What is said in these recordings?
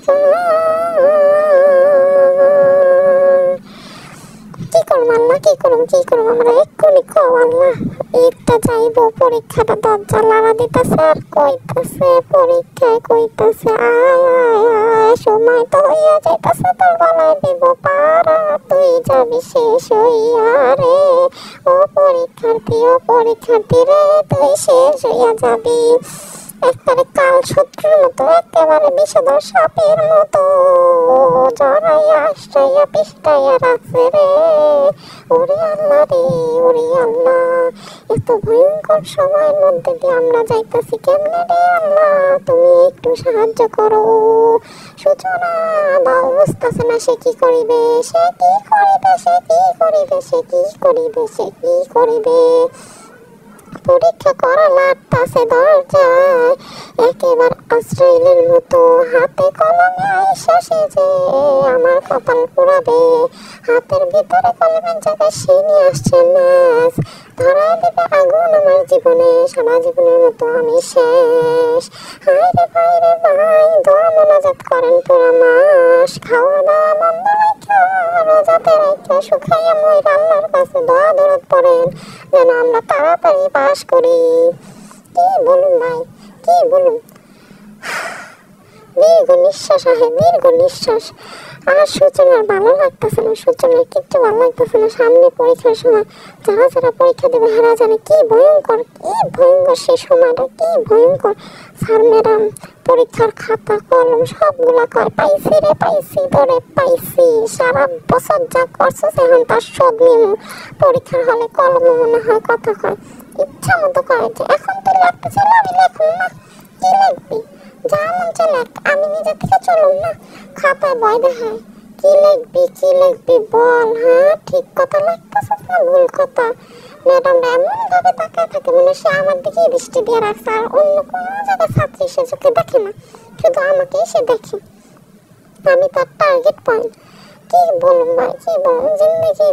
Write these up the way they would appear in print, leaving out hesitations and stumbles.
কি করবো আল্লাহ, কি করবো আমরা এক্ষুনি কও আল্লাহ। ঈদটা যাইবো, পরীক্ষাটা দরজা লাড়া দিতেছে আর কইতেছে পরীক্ষায় কইতেছে আয় আয় আয়, সময় তো হইয়া যাইতেছে, তোর গলায় দিব পারা, তুই যাবি শেষ হইয়া রে। ও পরীক্ষার্থী রে, তুই শেষ হইয়া যাবি একবারে কাল শত্রুর মতো, একেবারে বিষধর সাপের মতো জড়াইয়া আশ্রাইয়া পিষ্টাইয়া রাখছে রে। ওরে আল্লাহ রে, ওরে আল্লাহ, এত ভয়ঙ্কর সময়ের মধ্যে দিয়ে আমরা যাইতেছি কেমনে রে আল্লাহ, তুমি একটু সাহায্য করো। সূচনা দাও, বুঝতেছে না সে কি করিবে, সে কি করিবে, সে কি করিবে, সে কি করিবে, সে কি করিবে। পরীক্ষা করা লাগতাছে দরজায়, একেবারে আশ্রয়ের মতো হাতে কলমে আইসা সেজে আমার কপাল পুরাবে। হাতের ভিতরে কলমের জায়গায় সে নিয়ে আসছে ম্যাচ, ধরা দেবে আগুন আমার জীবনে, সারা জীবনের মতো আমি শেষ। হায় রে ভাই রে ভাই, দোয়া মোনাজাত করেন পুরা মাস, খাওয়া দাওয়া বন্ধ রেখে রোজাতে রেখে শুকাইয়া ময়রা আল্লাহর কাছে দোয়া দরদ পড়েন যেন আমরা তাড়াতাড়ি পাস করি। কি বলুন ভাই, কি বলুন, দীর্ঘ নিঃশ্বাস আহে, দীর্ঘ নিঃশ্বাস। আর সূচনার ভালো লাগতেছে না, সূচনার কিচ্ছু ভালো লাগতেছে না। সামনে পরীক্ষার সময় যারা যারা পরীক্ষা দেবে হারা জানে কি ভয়ঙ্কর, কি ভয়ঙ্কর সেই সময়টা, কি ভয়ঙ্কর। স্যার ম্যাডাম পরীক্ষার খাতা কলম সবগুলা কয় পাইছি রে, পাইছি ধরে পাইছি, সারা বছর যা করছো এখন তার শোধ নিম। পরীক্ষার হলে কলমে মনে হয় কথা কয়, ইচ্ছা মতো কয় যে এখন তো লাগতেছে না, আমি লেখুন না, কি লিখবি যা মন চায় লেখ, আমি নিজে থেকে চলুন না। খাতায় ভয় দেখায়, কি লিখবি বল, হ্যাঁ ঠিক কথা লাগতেছে না ভুল কথা। ম্যাডামরা এমন ভাবে তাকায় থাকে মনে সে আমার দিকে দৃষ্টি দিয়ে রাখছে, আর অন্য কোনো জায়গায় ছাত্রী সে চোখে দেখে না, শুধু আমাকেই সে দেখে, আমি তার টার্গেট পয়েন্ট। কি বলুন ভাই, কি বলুন, জিন্দগি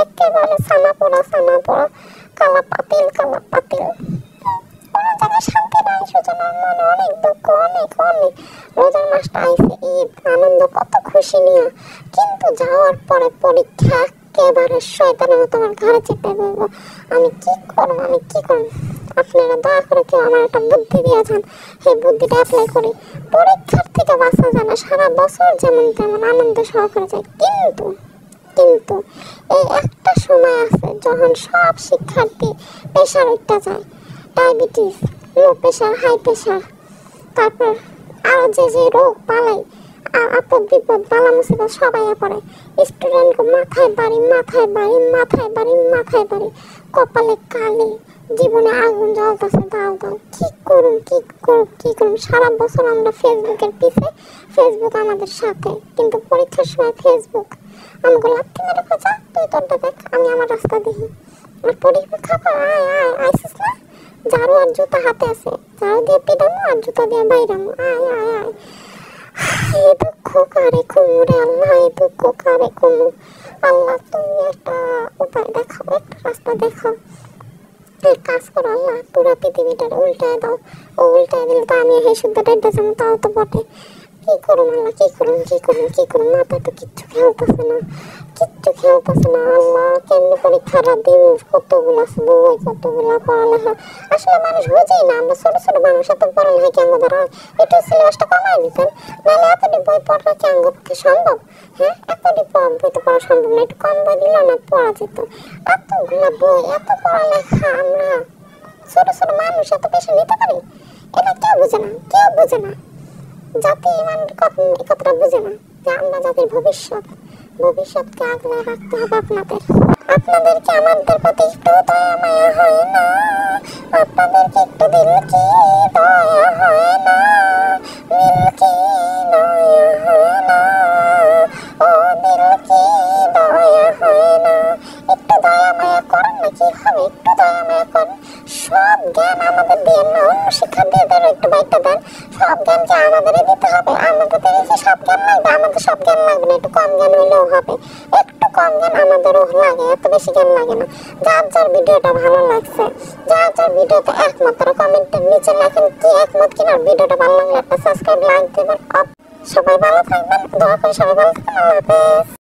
একেবারে ছানা পোড়া কালা পাতিল কোনো জায়গায় শান্তি নাই। সূচনার মনে অনেক দুঃখ, অনেক রোজার মাসটা আইছে, ঈদ আনন্দ কত খুশি নিয়ে, কিন্তু যাওয়ার পরে পরীক্ষা একেবারে শয়তানের মতো আমার ঘরে চেপে বলবো। আমি কি করব। আপনারা দয়া করে কেউ আমার একটা বুদ্ধি দিয়ে যান, সেই বুদ্ধিটা অ্যাপ্লাই করি, পরীক্ষার থেকে বাঁচা যায় না, সারা বছর যেমন তেমন আনন্দ সহকারে যায়। কিন্তু এই একটা সময় আছে যখন সব শিক্ষার্থী প্রেশার উঠতে যায়, diabetes, low pressure, high pressure, তারপর আরো যে রোগ পালাই, আপদ বিপদ বালা মুসিবত সবাই পড়ে। স্টুডেন্ট মাথায় বাড়ি, কপালে কালি, জীবনে আগুন জ্বলতেছে দাও। কি করুন। সারা বছর আমরা ফেসবুকের পিছে, ফেসবুক আমাদের সাথে, কিন্তু পরীক্ষার সময় ফেসবুক আমাকে লাথি মেরে খোঁজা, তুই তোরটা দেখ, আমি আমার রাস্তা দেখি। আর পরীক্ষা আইসিস না, ঝাড়ু আর জুতা হাতে আছে, ঝাড়ু দিয়ে পিটামো আর জুতা দিয়ে বাইরামো, আয়। এই দুঃখ কারে কমু রে আল্লাহ, এই দুঃখ কারে কমু আল্লাহ, তুমি একটা উপায় দেখাও, একটা রাস্তা দেখাও। এক কাজ করো আল্লাহ, পুরো পৃথিবীটা উল্টায় দাও, ও উল্টায় দিলে তো আমি এই শুদ্ধটা যাবো, তাও তো বটে। কি করুন আল্লাহ, কি করুন, মাথায় তো কিচ্ছু খেলতেছে না আল্লাহ। কেমনি পরীক্ষাটা দিন, কতগুলা বই, কতগুলা পড়ালেখা, আসলে মানুষ বোঝেই না। আমরা ছোট মানুষ, এত পড়ালেখা কেমন ধরা, একটু সিলেবাসটা কমাই দিতেন, নাহলে এতটি বই পড়া কি আমার পক্ষে সম্ভব? হ্যাঁ, এতটি বই তো পড়া সম্ভব না, একটু কম বই দিলেও না পড়া যেত। এতগুলা বই, এত পড়ালেখা, আমরা ছোট মানুষ এত বেশি নিতে পারি? এটা কেউ বোঝে না। জাতি এই কথাটা বুঝে না যে আমরা জাতির ভবিষ্যৎকে আগলে রাখতে হবে। আপনাদেরকে আমাদের প্রতি একটু দয়া মায়া হয় না? আপনাদেরকে একটু দিল কি দয়া হয় না? দিল কি দয়া হয় না? ও দিল কি দয়া হয় না? একটু দয়া মায়া করেন না, কি হবে, একটু দয়া মায়া করেন। সব জ্ঞান আমাদের দিয়ে না, অন্য শিক্ষার্থীদের একটু বাইকটা দেন। সব জ্ঞান যে আমাদেরই দিতে হবে, আমাদের সব জ্ঞান লাগবে, আমাদের সব জ্ঞান লাগবে না, একটু কম জ্ঞান হইলেও হবে, একটু কম জ্ঞান আমাদেরও লাগে, এত বেশি জ্ঞান লাগে না। যার যার ভিডিওটা ভালো লাগছে, যার যার ভিডিওতে একমত, তারা কমেন্টের নিচে লেখেন কি একমত কিনা। ভিডিওটা ভালো লাগলে একটা সাবস্ক্রাইব, লাইক দেবেন। সবাই ভালো থাকবেন, দোয়া করি সবাই ভালো থাকবেন। আল্লাহ হাফেজ।